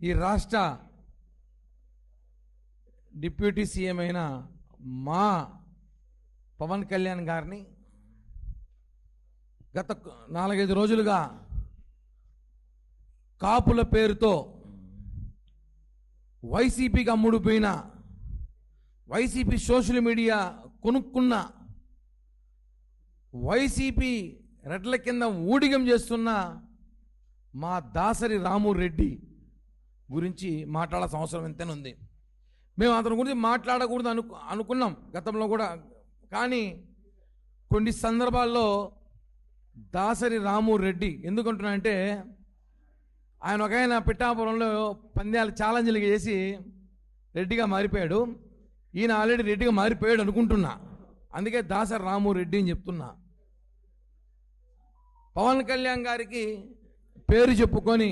ఈ రాష్ట్ర deputy CM అయిన మా పవన్ కళ్యాణ్ గారిని గత 4-5 రోజులుగా కాపుల పేరుతో వైసీపీకి అమ్ముడుపోయిన, వైసీపీ సోషల్ మీడియా కొనుక్కున్న, వైసీపీ రెడ్ల కింద ఊడిగం చేస్తున్న మా దాసరి రాము రెడ్డి గురించి మాట్లాడాల్సిన అవసరం ఎంతైనా ఉంది. మేము అతని గురించి మాట్లాడకూడదు అనుకున్నాం గతంలో కూడా. కానీ కొన్ని సందర్భాల్లో దాసరి రాము రెడ్డి ఎందుకంటున్నానంటే, ఆయన ఒక ఆయన పిఠాపురంలో పంద్యాలు ఛాలెంజ్లు చేసి రెడ్డిగా మారిపోయాడు. ఈయన ఆల్రెడీ రెడ్డిగా మారిపోయాడు అనుకుంటున్నా, అందుకే దాసరి రాము రెడ్డి అని చెప్తున్నా. పవన్ కళ్యాణ్ గారికి పేరు చెప్పుకొని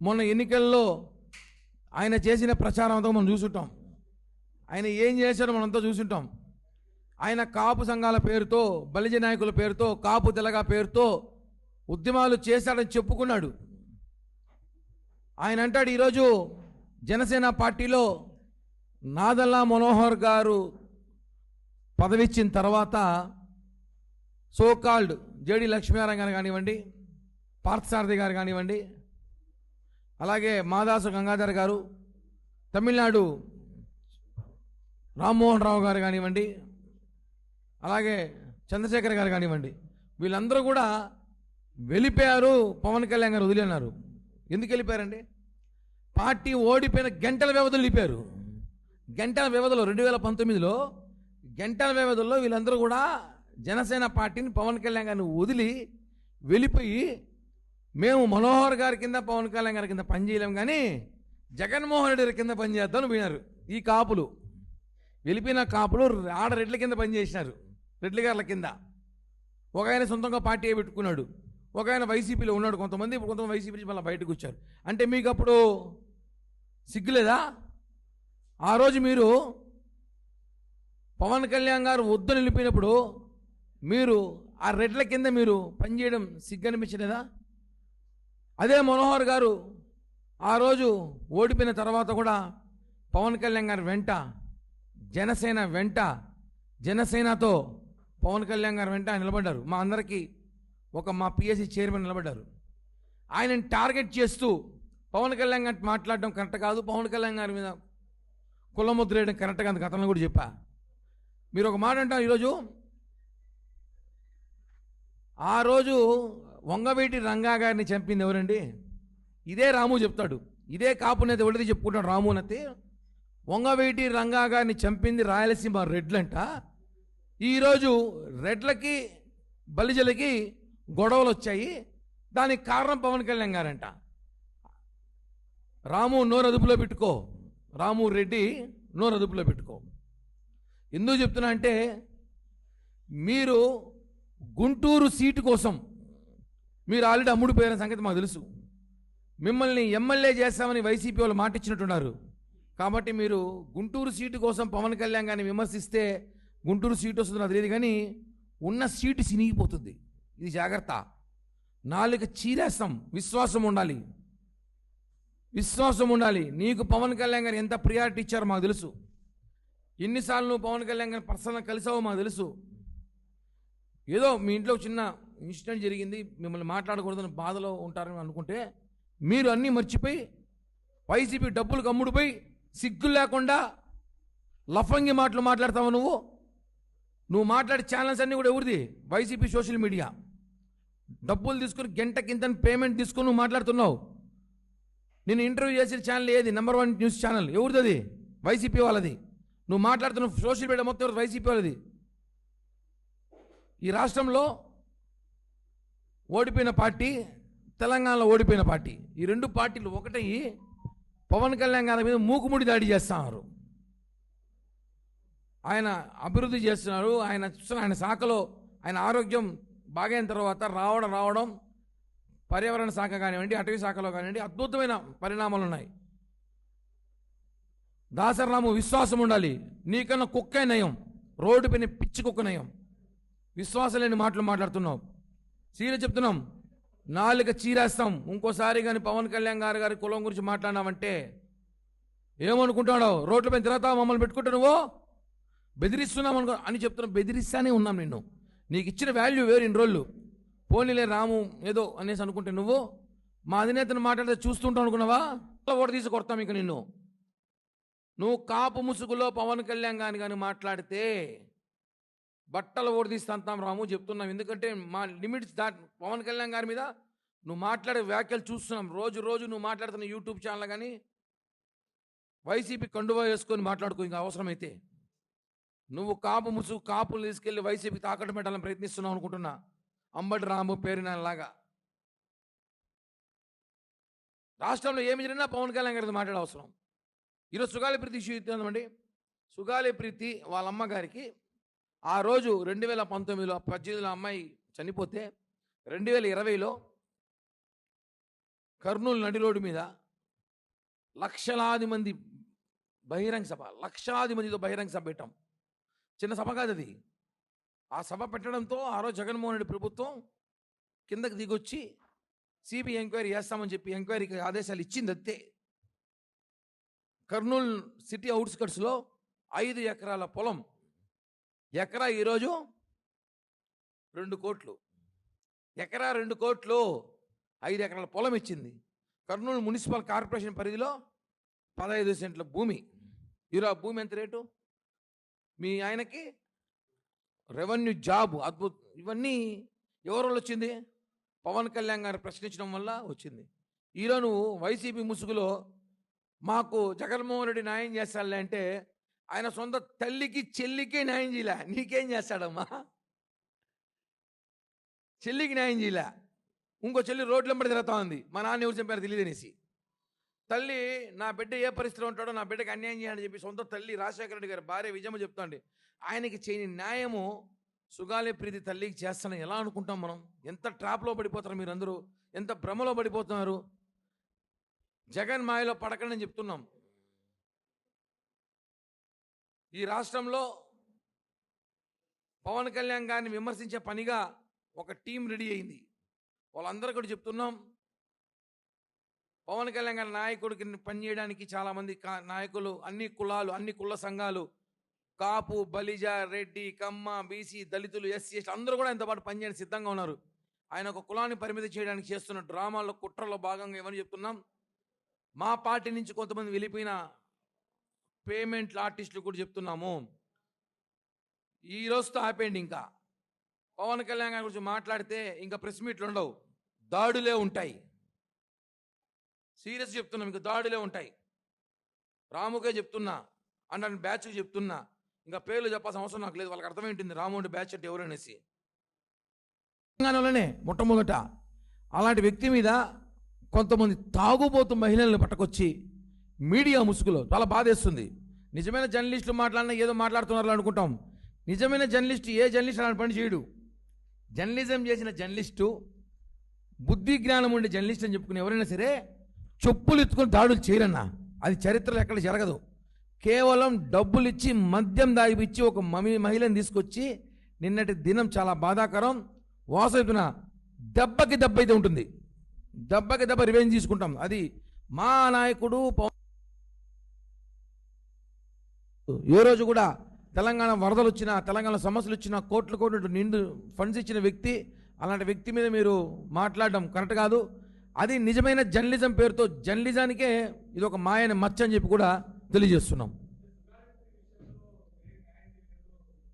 మొన్న ఎన్నికల్లో ఆయన చేసిన ప్రచారం అంతా మనం చూసుంటాం. ఆయన ఏం చేశాడో మనంతా చూసుంటాం. ఆయన కాపు సంఘాల పేరుతో, బలిజ నాయకుల పేరుతో, కాపు తెలగ పేరుతో ఉద్యమాలు చేశాడని చెప్పుకున్నాడు. ఆయన అంటాడు, ఈరోజు జనసేన పార్టీలో నాదెళ్ల మనోహర్ గారు పదవి ఇచ్చిన తర్వాత సోకాల్డ్ జేడి లక్ష్మీనారాయణ గారు కానివ్వండి, పార్థసారథి గారు కానివ్వండి, అలాగే మాదాసు గంగాధర్ గారు, తమిళనాడు రామ్మోహన్ రావు గారు కానివ్వండి, అలాగే చంద్రశేఖర్ గారు కానివ్వండి, వీళ్ళందరూ కూడా వెళ్ళిపోయారు. పవన్ కళ్యాణ్ గారు వదిలేన్నారు. ఎందుకు వెళ్ళిపోయారండి? పార్టీ ఓడిపోయిన గంటల వ్యవధిలో వెళ్ళిపోయారు. గంటల వ్యవధిలో 2019లో గంటల వ్యవధిలో వీళ్ళందరూ కూడా జనసేన పార్టీని, పవన్ కళ్యాణ్ గారిని వదిలి వెళ్ళిపోయి, మేము మనోహర్ గారి కింద, పవన్ కళ్యాణ్ గారి కింద పనిచేయలేం కానీ జగన్మోహన్ రెడ్డి గారి కింద పనిచేద్దామని పోయినారు. ఈ కాపులు వెళ్ళిపోయిన కాపులు ఆడ రెడ్ల కింద పనిచేసినారు, రెడ్ల గారుల కింద. ఒక ఆయన సొంతంగా పార్టీ పెట్టుకున్నాడు, ఒక ఆయన వైసీపీలో ఉన్నాడు, కొంతమంది ఇప్పుడు కొంతమంది వైసీపీ నుంచి మళ్ళీ బయటకు వచ్చారు. అంటే మీకు అప్పుడు సిగ్గులేదా? ఆ రోజు మీరు పవన్ కళ్యాణ్ గారు వద్దు నిలిపినప్పుడు మీరు ఆ రెడ్ల కింద మీరు పనిచేయడం సిగ్గు అనిపించలేదా? అదే మనోహర్ గారు ఆ రోజు ఓడిపోయిన తర్వాత కూడా పవన్ కళ్యాణ్ గారి వెంట, జనసేన వెంట, జనసేనతో పవన్ కళ్యాణ్ గారి వెంట నిలబడ్డారు. మా అందరికీ మా పిఎస్సి చైర్మన్ నిలబడ్డారు. ఆయనని టార్గెట్ చేస్తూ పవన్ కళ్యాణ్ గారు మాట్లాడడం కరెక్ట్ కాదు, పవన్ కళ్యాణ్ గారి మీద కులముద్ర వేయడం కరెక్ట్ కాదు, గతంలో కూడా చెప్పా. మీరు ఒక మాట అంటారు, ఈరోజు ఆ రోజు వంగవీటి రంగా గారిని చంపింది ఎవరండి? ఇదే రాము చెప్తాడు, ఇదే కాపు నేత ఎవరిది చెప్పుకుంటాడు రాము నత్తి. వంగవీటి రంగా గారిని చంపింది రాయలసీమ రెడ్లంట. ఈరోజు రెడ్లకి బలిజలకి గొడవలు వచ్చాయి, దానికి కారణం పవన్ కళ్యాణ్ గారంట. రాము నోరు అదుపులో పెట్టుకో, రాము రెడ్డి నోరు అదుపులో పెట్టుకో. ఎందుకు చెప్తున్నా అంటే, మీరు గుంటూరు సీటు కోసం మీరు ఆల్రెడీ అమ్ముడిపోయిన సంగతి మాకు తెలుసు. మిమ్మల్ని ఎమ్మెల్యే చేస్తామని వైసీపీ వాళ్ళు మాట ఇచ్చినట్టున్నారు. కాబట్టి మీరు గుంటూరు సీటు కోసం పవన్ కళ్యాణ్ గారిని విమర్శిస్తే గుంటూరు సీటు వస్తుందో నాకు తెలియదు, కానీ ఉన్న సీటు సినిగిపోతుంది. ఇది జాగ్రత్త. నాలుక చీరేస్తాం. విశ్వాసం ఉండాలి, విశ్వాసం ఉండాలి. నీకు పవన్ కళ్యాణ్ గారు ఎంత ప్రియారిటీ ఇచ్చారో మాకు తెలుసు. ఎన్నిసార్లు నువ్వు పవన్ కళ్యాణ్ గారిని పర్సనల్గా కలిసావో మాకు తెలుసు. ఏదో మీ ఇంట్లో చిన్న ఇన్సిడెంట్ జరిగింది, మిమ్మల్ని మాట్లాడకూడదని బాధలో ఉంటారని అనుకుంటే మీరు అన్నీ మర్చిపోయి వైసీపీ డబ్బులకు అమ్ముడుపోయి సిగ్గు లేకుండా లఫంగి మాటలు మాట్లాడతావు. నువ్వు మాట్లాడే ఛానల్స్ అన్నీ కూడా ఎవరిది? YCP social media. డబ్బులు తీసుకుని గంటకింత పేమెంట్ తీసుకుని నువ్వు మాట్లాడుతున్నావు. నేను ఇంటర్వ్యూ చేసిన ఛానల్ ఏది? నెంబర్ 1 న్యూస్ ఛానల్ ఎవరిది? అది వైసీపీ వాళ్ళది. నువ్వు మాట్లాడుతున్నావు సోషల్ మీడియా మొత్తం వైసీపీ వాళ్ళది. ఈ రాష్ట్రంలో ఓడిపోయిన పార్టీ, తెలంగాణలో ఓడిపోయిన పార్టీ, ఈ రెండు పార్టీలు ఒకటయ్యి పవన్ కళ్యాణ్ గారి మీద మూకుముడి దాడి చేస్తున్నారు. ఆయన అభివృద్ధి చేస్తున్నారు. ఆయన శాఖలో ఆయన ఆరోగ్యం బాగైన తర్వాత రావడం పర్యావరణ శాఖ కానివ్వండి, అటవీ శాఖలో కానివ్వండి అద్భుతమైన పరిణామాలు ఉన్నాయి. దాసరాము విశ్వాసం ఉండాలి. నీకన్నా కుక్కే నయం, రోడ్డు పైన పిచ్చి కుక్క నయం. విశ్వాసం లేని మాటలు మాట్లాడుతున్నావు. సీరియస్ చెప్తున్నాం, నాలుక చీరేస్తాం. ఇంకోసారి కానీ పవన్ కళ్యాణ్ గారి కులం గురించి మాట్లాడినావంటే ఏమనుకుంటాడో, రోడ్ల పైన తిరుగుతావు, మమ్మల్ని పెట్టుకుంటా నువ్వు బెదిరిస్తున్నావు అనుకో అని చెప్తున్నాం. బెదిరిస్తానే ఉన్నాం నిన్ను. నీకు ఇచ్చిన వాల్యూ వేరు ఇన్ని రోజులు. పోనీలే రాము ఏదో అనేసి అనుకుంటే నువ్వు మా అధినేతను మాట్లాడితే చూస్తుంటావు అనుకున్నావా? ఓటు తీసి కొడతాం ఇక నిన్ను. నువ్వు కాపు ముసుగులో పవన్ కళ్యాణ్ కానీ మాట్లాడితే బట్టలు ఓటు తీసి అంతాం రాము చెప్తున్నాం. ఎందుకంటే మా లిమిట్స్ పవన్ కళ్యాణ్ గారి మీద నువ్వు మాట్లాడే వ్యాఖ్యలు చూస్తున్నాం. రోజు నువ్వు మాట్లాడుతున్న యూట్యూబ్ ఛానల్ కానీ వైసీపీ కండువా వేసుకొని మాట్లాడుకో. ఇంకా అవసరమైతే నువ్వు కాపు ముసుగు కాపులు తీసుకెళ్లి వైసీపీ తాకట్టు పెట్టాలని ప్రయత్నిస్తున్నావు అనుకుంటున్నా. అంబటి రాము పేరులాగా రాష్ట్రంలో ఏమి జరిగినా పవన్ కళ్యాణ్ గారితో మాట్లాడే అవసరం. ఈరోజు సుగాలి ప్రీతి ఇష్యూ ఇస్తుందండి. సుగాలి ప్రీతి వాళ్ళ అమ్మగారికి ఆ రోజు 2019లో 18లో అమ్మాయి చనిపోతే 2020లో కర్నూలు నడి రోడ్డు మీద లక్షలాది మంది బహిరంగ సభ, లక్షలాది మందితో బహిరంగ సభ పెట్టాం. చిన్న సభ కాదు అది. ఆ సభ పెట్టడంతో ఆ రోజు జగన్మోహన్ రెడ్డి ప్రభుత్వం కిందకి దిగొచ్చి సిబిఐ ఎంక్వైరీ చేస్తామని చెప్పి ఎంక్వైరీకి ఆదేశాలు ఇచ్చింది. అంతే. కర్నూలు సిటీ అవుట్స్కట్స్లో 5 ఎకరాల పొలం, ఎకరా ఈరోజు 2 కోట్లు, ఎకరా 2 కోట్లు, 5 ఎకరాల పొలం ఇచ్చింది. కర్నూలు మున్సిపల్ కార్పొరేషన్ పరిధిలో 15 సెంట్ల భూమి. ఈరోజు భూమి ఎంత రేటు? మీ ఆయనకి రెవెన్యూ జాబ్ అద్భుతం. ఇవన్నీ ఎవరి వల్ల వచ్చింది? పవన్ కళ్యాణ్ గారు ప్రశ్నించడం వల్ల వచ్చింది. ఈరోజు నువ్వు వైసీపీ ముసుగులో మాకు జగన్మోహన్ రెడ్డి న్యాయం చేస్తాడులే అంటే ఆయన సొంత తల్లికి చెల్లికి న్యాయం చేయలే, నీకేం చేస్తాడమ్మా? చెల్లికి న్యాయం చేయలే. ఇంకో చెల్లి రోడ్లు వెంబడి తిరుగుతా ఉంది, మా నాన్న ఎవరు చెప్పారు తెలియదు అనేసి. తల్లి నా బిడ్డ ఏ పరిస్థితిలో ఉంటాడో నా బిడ్డకి అన్యాయం చేయాలని చెప్పి సొంత తల్లి రాజశేఖర రెడ్డి గారి భార్య విజయమ్మ చెప్తాండి. ఆయనకి చేయని న్యాయము సుగాలి ప్రీతి తల్లికి చేస్తానని ఎలా అనుకుంటాం మనం? ఎంత ట్రాప్లో పడిపోతారు మీరందరూ, ఎంత భ్రమలో పడిపోతున్నారు. జగన్ మాయలో పడకండి అని చెప్తున్నాం. ఈ రాష్ట్రంలో పవన్ కళ్యాణ్ గారిని విమర్శించే పనిగా ఒక టీం రెడీ అయింది. వాళ్ళందరూ కూడా చెప్తున్నాం, పవన్ కళ్యాణ్ గారి నాయకుడికి పనిచేయడానికి చాలామంది నాయకులు, అన్ని కులాలు, అన్ని కుల సంఘాలు, కాపు, బలిజ, రెడ్డి, కమ్మ, బీసీ, దళితులు, ఎస్సీ, ఎస్టీ అందరూ కూడా ఆయనతో పాటు పనిచేయడానికి సిద్ధంగా ఉన్నారు. ఆయన ఒక కులాన్ని పరిమితి చేయడానికి చేస్తున్న డ్రామాల్లో, కుట్రలో భాగంగా ఏమని చెప్తున్నాం, మా పార్టీ నుంచి కొంతమంది వెళ్ళిపోయిన పేమెంట్ల ఆర్టిస్టులు కూడా చెప్తున్నాము, ఈ రోజుతో ఆపేయండి. ఇంకా పవన్ కళ్యాణ్ గారి గురించి మాట్లాడితే ఇంకా ప్రెస్ మీట్లు ఉండవు, దాడులే ఉంటాయి. సీరియస్ చెప్తున్నాం, ఇంకా దాడులే ఉంటాయి. రాముకే చెప్తున్నా, అంటే బ్యాచ్కి చెప్తున్నా, ఇంకా పేర్లు చెప్పాల్సిన అవసరం నాకు లేదు. వాళ్ళకి అర్థమైంటుంది రాముడి బ్యాచ్ అంటే ఎవరనేసి. తెలంగాణలోనే మొట్టమొదట అలాంటి వ్యక్తి మీద కొంతమంది తాగుబోతు మహిళలను పట్టుకొచ్చి మీడియా ముసుగులో చాలా బాధేస్తుంది. నిజమైన జర్నలిస్టులు మాట్లాడినా ఏదో మాట్లాడుతున్నారు అనుకుంటాం. నిజమైన జర్నలిస్ట్ ఏ జర్నలిస్ట్ అలాంటి పని చేయడు. జర్నలిజం చేసిన జర్నలిస్టు, బుద్ధి జ్ఞానం ఉండే జర్నలిస్ట్ అని చెప్పుకుని ఎవరైనా సరే చెప్పులు ఎత్తుకొని దాడులు చేయరన్నా. అది చరిత్రలో ఎక్కడ జరగదు. కేవలం డబ్బులు ఇచ్చి, మద్యం దాగిపిచ్చి ఒక మహిళను తీసుకొచ్చి, నిన్నటి దినం చాలా బాధాకరం. వాసన దెబ్బకి దెబ్బ అయితే ఉంటుంది, దెబ్బకి దెబ్బ రివెంజ్ తీసుకుంటాం. అది మా నాయకుడు ఏ రోజు కూడా తెలంగాణ వరదలు వచ్చినా, తెలంగాణ సమస్యలు వచ్చినా కోట్లు నిండు ఫండ్స్ ఇచ్చిన వ్యక్తి. అలాంటి వ్యక్తి మీద మీరు మాట్లాడడం కరెక్ట్ కాదు. అది నిజమైన జర్నలిజం పేరుతో జర్నలిజానికే ఇది ఒక మాయని మచ్చ అని చెప్పి కూడా తెలియజేస్తున్నాం.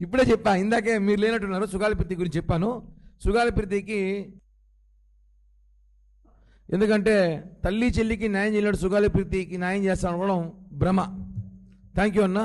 ఇప్పుడే చెప్పా, ఇందాకే మీరు లేనట్టున్నారు. సుగాలి ప్రీతి గురించి చెప్పాను. సుగాలి ప్రీతికి ఎందుకంటే తల్లి చెల్లికి న్యాయం చేయలేడు, సుగాలి ప్రీతికి న్యాయం చేస్తాను అనుకోవడం భ్రమ. థ్యాంక్ యూ అన్న.